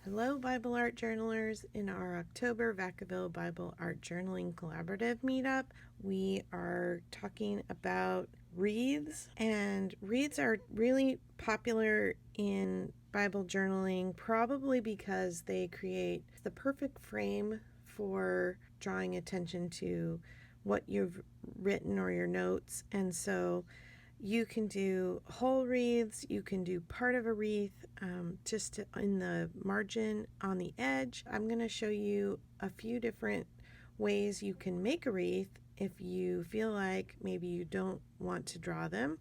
Hello, Bible Art Journalers. In our October Vacaville Bible Art Journaling Collaborative meetup, we are talking about wreaths. And wreaths are really popular in Bible journaling, probably because they create the perfect frame for drawing attention to what you've written or your notes. And so you can do whole wreaths, you can do part of a wreath just in the margin on the edge. I'm going to show you a few different ways you can make a wreath if you feel like maybe you don't want to draw them.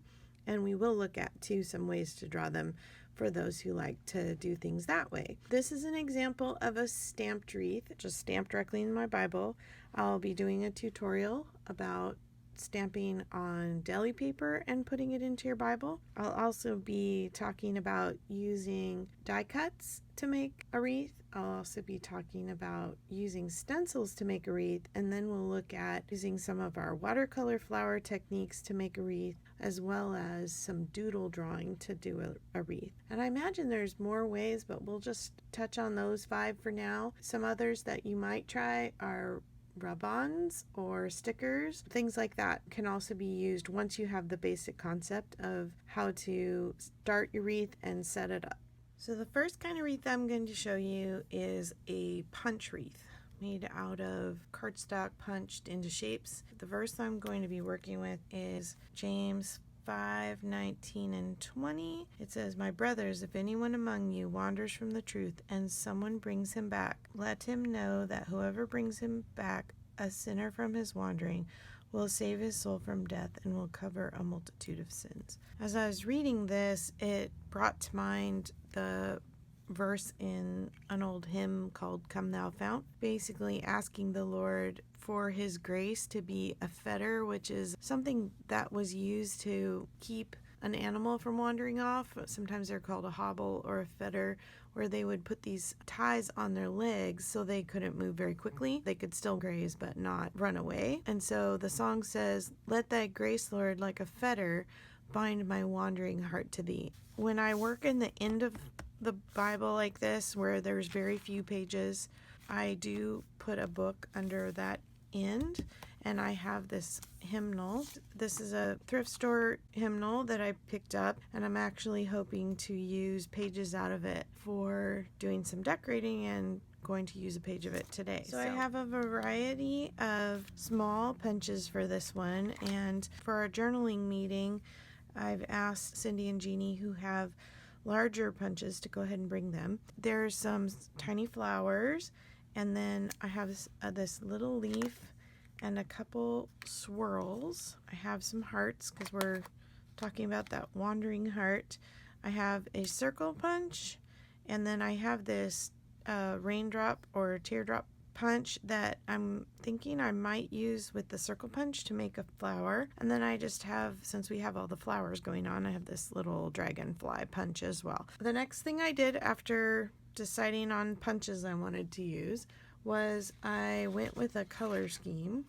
And we will look at some ways to draw them for those who like to do things that way. This is an example of a stamped wreath, just stamped directly in my Bible. I'll be doing a tutorial about stamping on deli paper and putting it into your Bible. I'll also be talking about using die cuts to make a wreath. I'll also be talking about using stencils to make a wreath, and then we'll look at using some of our watercolor flower techniques to make a wreath, as well as some doodle drawing to do a wreath. And I imagine there's more ways, but we'll just touch on those 5 for now. Some others that you might try are rub-ons or stickers. Things like that can also be used once you have the basic concept of how to start your wreath and set it up. So the first kind of wreath I'm going to show you is a punch wreath made out of cardstock punched into shapes. The verse I'm going to be working with is James 5:19 and 20. It says, "My brothers, if anyone among you wanders from the truth and someone brings him back, let him know that whoever brings him back a sinner from his wandering will save his soul from death and will cover a multitude of sins." As I was reading this, it brought to mind the verse in an old hymn called "Come Thou Fount," basically asking the Lord for his grace to be a fetter, which is something that was used to keep an animal from wandering off. Sometimes they're called a hobble or a fetter, where they would put these ties on their legs so they couldn't move very quickly. They could still graze but not run away. And so the song says, "Let thy grace, Lord, like a fetter, bind my wandering heart to thee." When I work in the end of the Bible like this, where there's very few pages, I do put a book under that end, and I have this hymnal. This is a thrift store hymnal that I picked up, and I'm actually hoping to use pages out of it for doing some decorating and going to use a page of it today. So I have a variety of small punches for this one, and for our journaling meeting, I've asked Cindy and Jeannie, who have larger punches, to go ahead and bring them. There's some tiny flowers, and then I have this little leaf and a couple swirls. I have some hearts because we're talking about that wandering heart. I have a circle punch, and then I have this raindrop or teardrop punch that I'm thinking I might use with the circle punch to make a flower. And then I just have, since we have all the flowers going on, I have this little dragonfly punch as well. The next thing I did after deciding on punches I wanted to use was I went with a color scheme.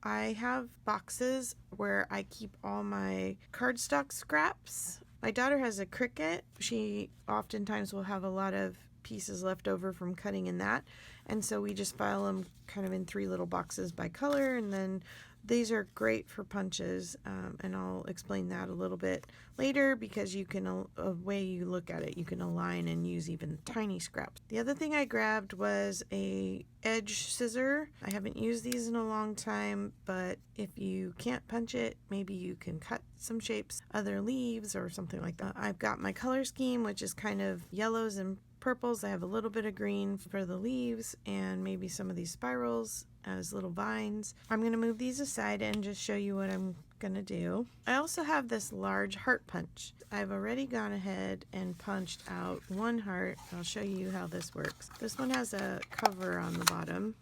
I have boxes where I keep all my cardstock scraps. My daughter has a Cricut. She oftentimes will have a lot of pieces left over from cutting in that, and so we just file them kind of in 3 little boxes by color, and then these are great for punches, and I'll explain that a little bit later, because you can, a way you look at it, you can align and use even tiny scraps. The other thing I grabbed was a edge scissor. I haven't used these in a long time, but if you can't punch it, maybe you can cut some shapes, other leaves or something like that. I've got my color scheme, which is kind of yellows and purples. I have a little bit of green for the leaves and maybe some of these spirals as little vines. I'm going to move these aside and just show you what I'm going to do. I also have this large heart punch. I've already gone ahead and punched out 1 heart. I'll show you how this works. This one has a cover on the bottom,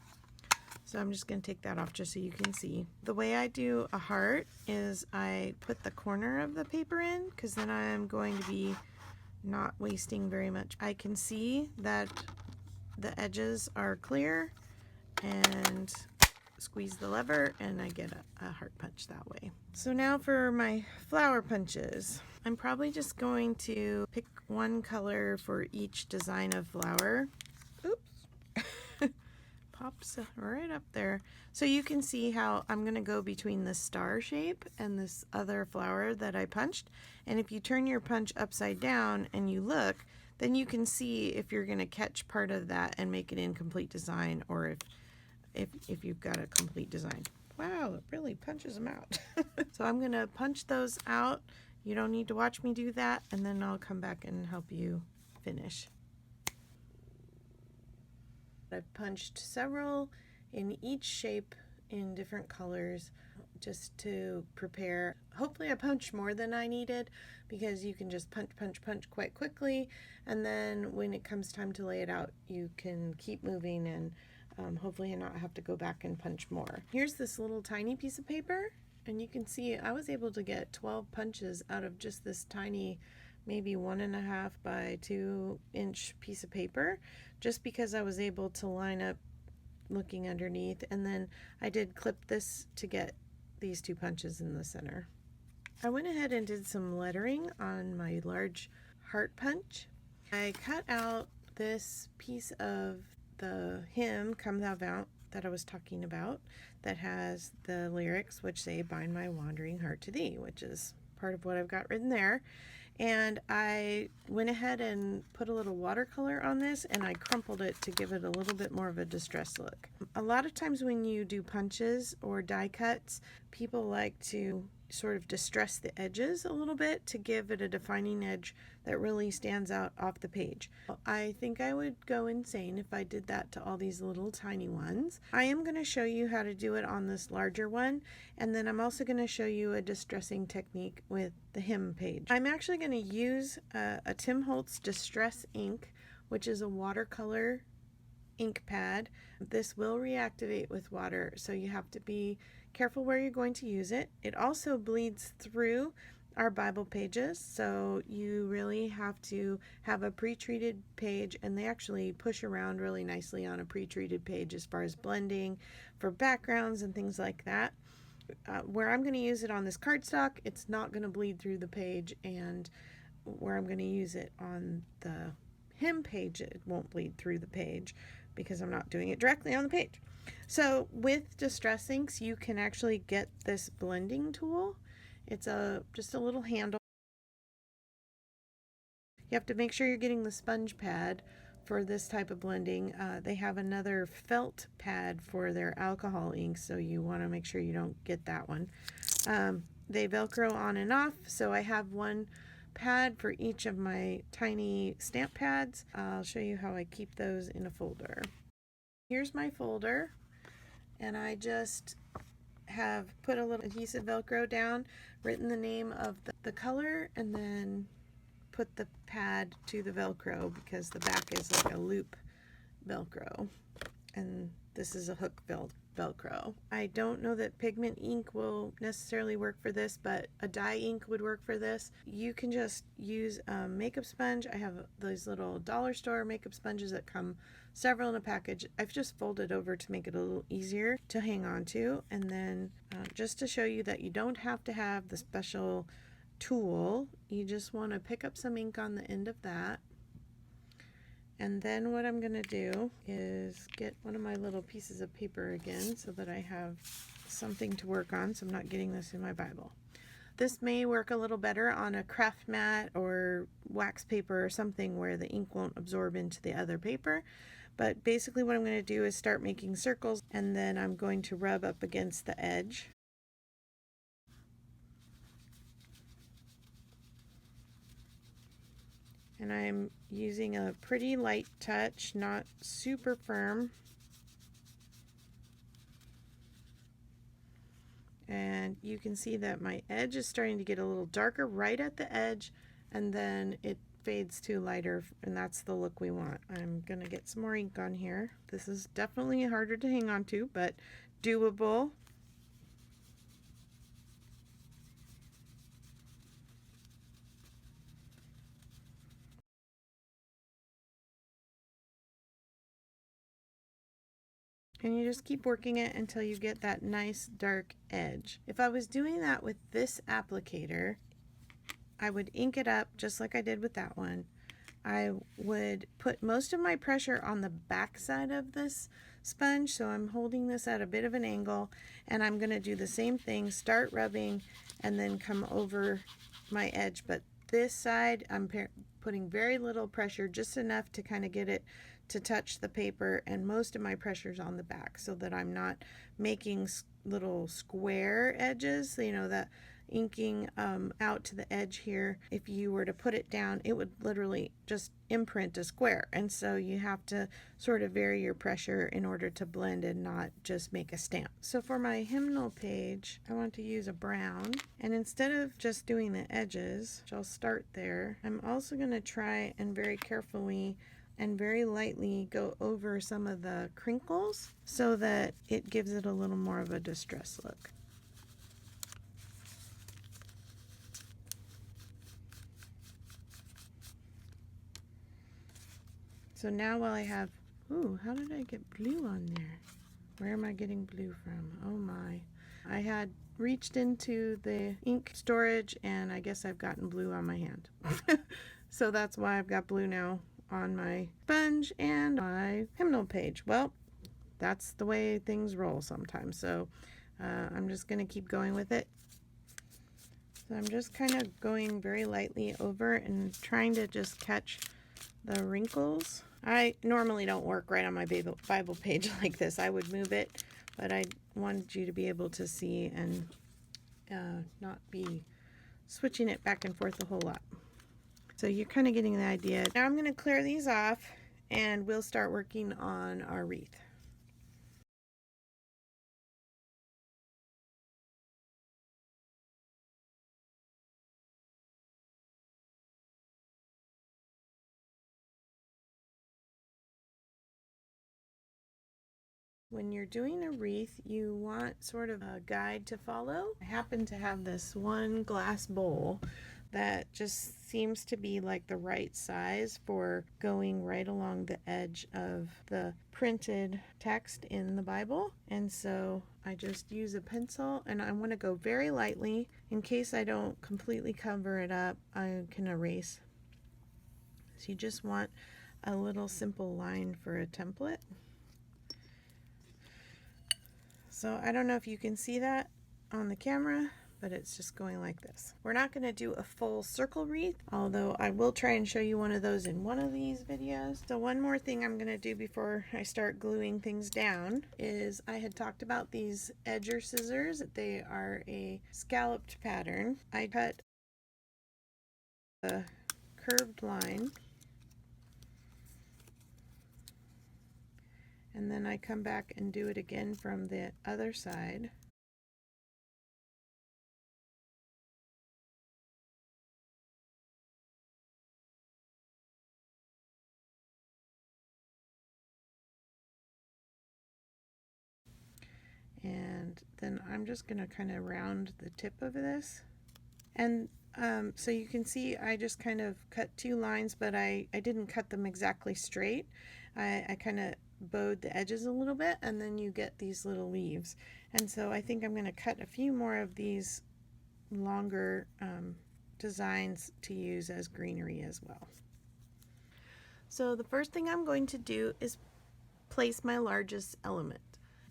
so I'm just going to take that off just so you can see. The way I do a heart is I put the corner of the paper in, because then I'm going to be not wasting very much. I can see that the edges are clear, and squeeze the lever and I get a heart punch that way. So now for my flower punches. I'm probably just going to pick one color for each design of flower. pops right up there. So you can see how I'm going to go between the star shape and this other flower that I punched. And if you turn your punch upside down and you look, then you can see if you're going to catch part of that and make an incomplete design, or if you've got a complete design. Wow, it really punches them out. So I'm going to punch those out. You don't need to watch me do that, and then I'll come back and help you finish. I've punched several in each shape in different colors just to prepare. Hopefully I punched more than I needed, because you can just punch quite quickly, and then when it comes time to lay it out, you can keep moving and hopefully not have to go back and punch more. Here's this little tiny piece of paper, and you can see I was able to get 12 punches out of just this tiny, maybe 1.5 by 2 inch piece of paper, just because I was able to line up looking underneath, and then I did clip this to get these 2 punches in the center. I went ahead and did some lettering on my large heart punch. I cut out this piece of the hymn, Come Thou Fount, that I was talking about, that has the lyrics which say, bind my wandering heart to thee, which is part of what I've got written there. And I went ahead and put a little watercolor on this, and I crumpled it to give it a little bit more of a distressed look. A lot of times when you do punches or die cuts, people like to sort of distress the edges a little bit to give it a defining edge that really stands out off the page. I think I would go insane if I did that to all these little tiny ones. I am going to show you how to do it on this larger one, and then I'm also going to show you a distressing technique with the hymn page. I'm actually going to use a Tim Holtz Distress ink, which is a watercolor ink pad. This will reactivate with water, so you have to be careful where you're going to use it. It also bleeds through our Bible pages, so you really have to have a pre-treated page, and they actually push around really nicely on a pre-treated page as far as blending for backgrounds and things like that. Where I'm going to use it on this cardstock, it's not going to bleed through the page, and where I'm going to use it on the hymn page, it won't bleed through the page because I'm not doing it directly on the page. So with distress inks, you can actually get this blending tool. It's just a little handle. You have to make sure you're getting the sponge pad for this type of blending. They have another felt pad for their alcohol inks, so you want to make sure you don't get that one. They Velcro on and off, so I have one pad for each of my tiny stamp pads. I'll show you how I keep those in a folder. Here's my folder, and I just have put a little adhesive Velcro down, written the name of the color, and then put the pad to the Velcro, because the back is like a loop Velcro, and this is a hook Velcro. I don't know that pigment ink will necessarily work for this, but a dye ink would work for this. You can just use a makeup sponge. I have those little dollar store makeup sponges that come several in a package. I've just folded over to make it a little easier to hang on to, and then just to show you that you don't have to have the special tool, you just want to pick up some ink on the end of that. And then what I'm going to do is get one of my little pieces of paper again, so that I have something to work on, so I'm not getting this in my Bible. This may work a little better on a craft mat or wax paper or something where the ink won't absorb into the other paper. But basically what I'm going to do is start making circles, and then I'm going to rub up against the edge. And I'm using a pretty light touch, not super firm. And you can see that my edge is starting to get a little darker right at the edge, and then it fades to lighter, and that's the look we want. I'm gonna get some more ink on here. This is definitely harder to hang on to, but doable. And you just keep working it until you get that nice dark edge. If I was doing that with this applicator, I would ink it up just like I did with that one, I would put most of my pressure on the back side of this sponge. So I'm holding this at a bit of an angle, and I'm going to do the same thing, start rubbing and then come over my edge. But this side, I'm putting very little pressure, just enough to kind of get it to touch the paper, and most of my pressure is on the back so that I'm not making little square edges, you know, that inking out to the edge here. If you were to put it down, it would literally just imprint a square, and so you have to sort of vary your pressure in order to blend and not just make a stamp. So for my hymnal page, I want to use a brown, and instead of just doing the edges, which I'll start there, I'm also going to try and very carefully and very lightly go over some of the crinkles so that it gives it a little more of a distressed look. So now while I have, ooh, how did I get blue on there? Where am I getting blue from? Oh my. I had reached into the ink storage and I guess I've gotten blue on my hand. So that's why I've got blue now on my sponge and my hymnal page. Well, that's the way things roll sometimes. So I'm just going to keep going with it. So I'm just kind of going very lightly over and trying to just catch the wrinkles. I normally don't work right on my Bible page like this. I would move it, but I wanted you to be able to see and not be switching it back and forth a whole lot. So you're kind of getting the idea. Now I'm going to clear these off and we'll start working on our wreath. When you're doing a wreath, you want sort of a guide to follow. I happen to have this one glass bowl that just seems to be like the right size for going right along the edge of the printed text in the Bible. And so I just use a pencil and I want to go very lightly. In case I don't completely cover it up, I can erase. So you just want a little simple line for a template. So I don't know if you can see that on the camera, but it's just going like this. We're not going to do a full circle wreath, although I will try and show you one of those in one of these videos. So one more thing I'm going to do before I start gluing things down is I had talked about these edger scissors. They are a scalloped pattern. I cut a curved line, and then I come back and do it again from the other side. And then I'm just going to kind of round the tip of this. And so you can see I just kind of cut two lines, but I didn't cut them exactly straight. I kind of bowed the edges a little bit, and then you get these little leaves. And so I think I'm going to cut a few more of these longer designs to use as greenery as well. So the first thing I'm going to do is place my largest element.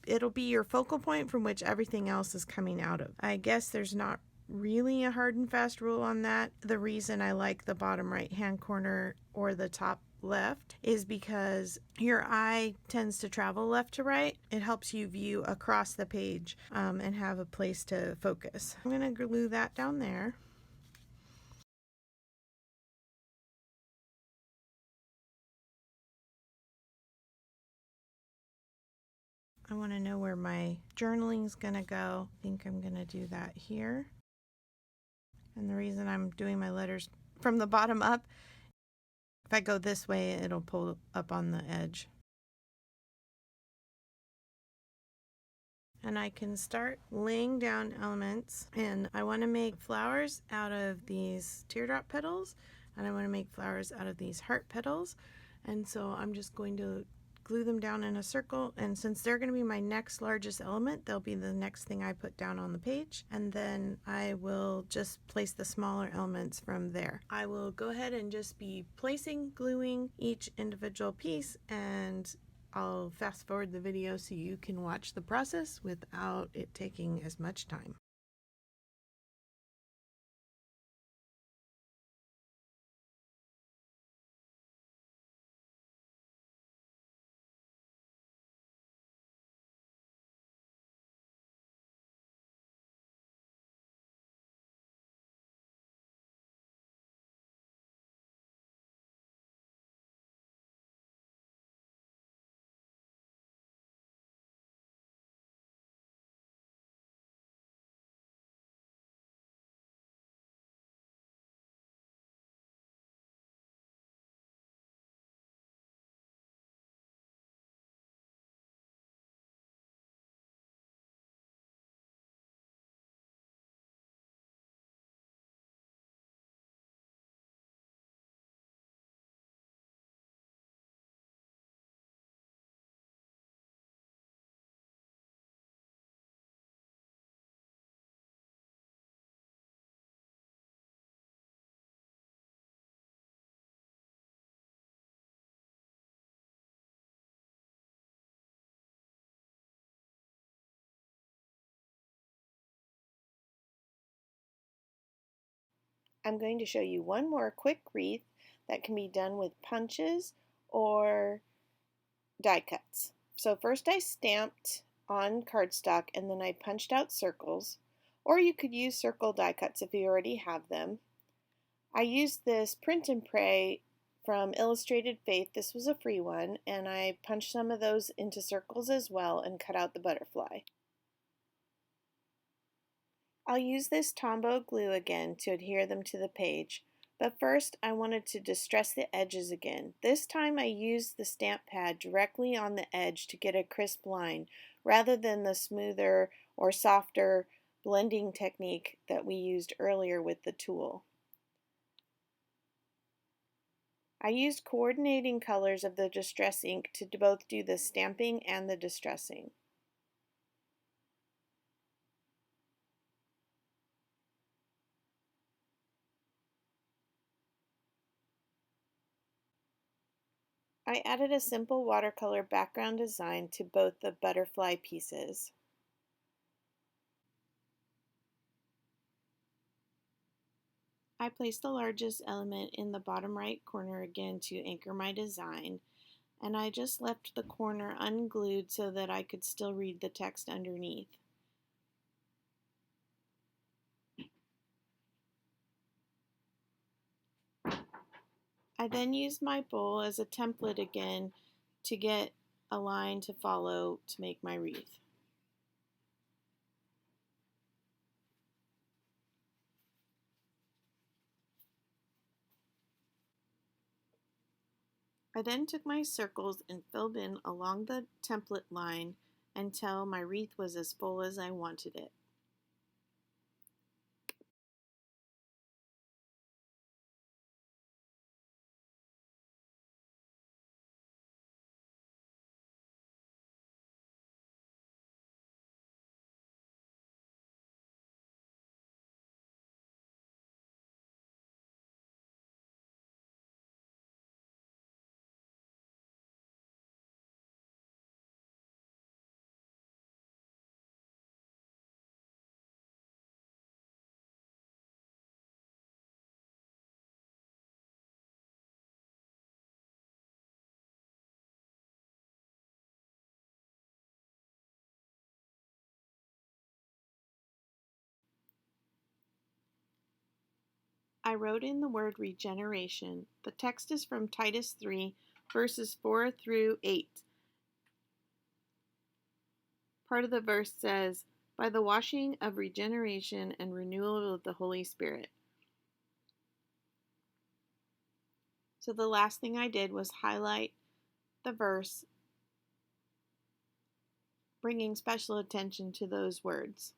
It'll be your focal point from which everything else is coming out of. I guess there's not really a hard and fast rule on that. The reason I like the bottom right hand corner or the top left is because your eye tends to travel left to right. It helps you view across the page and have a place to focus. I'm going to glue that down there. I want to know where my journaling is going to go. I think I'm going to do that here. And the reason I'm doing my letters from the bottom up, if I go this way, it'll pull up on the edge. And I can start laying down elements. And I want to make flowers out of these teardrop petals. And I want to make flowers out of these heart petals. And so I'm just going to glue them down in a circle, and since they're going to be my next largest element, they'll be the next thing I put down on the page, and then I will just place the smaller elements from there. I will go ahead and just be placing, gluing each individual piece, and I'll fast forward the video so you can watch the process without it taking as much time. I'm going to show you one more quick wreath that can be done with punches or die cuts. So first I stamped on cardstock and then I punched out circles, or you could use circle die cuts if you already have them. I used this print and pray from Illustrated Faith. This was a free one, and I punched some of those into circles as well and cut out the butterfly. I'll use this Tombow glue again to adhere them to the page, but first I wanted to distress the edges again. This time I used the stamp pad directly on the edge to get a crisp line, rather than the smoother or softer blending technique that we used earlier with the tool. I used coordinating colors of the distress ink to both do the stamping and the distressing. I added a simple watercolor background design to both the butterfly pieces. I placed the largest element in the bottom right corner again to anchor my design, and I just left the corner unglued so that I could still read the text underneath. I then used my bowl as a template again to get a line to follow to make my wreath. I then took my circles and filled in along the template line until my wreath was as full as I wanted it. I wrote in the word regeneration. The text is from Titus 3, verses 4 through 8. Part of the verse says, by the washing of regeneration and renewal of the Holy Spirit. So the last thing I did was highlight the verse, bringing special attention to those words.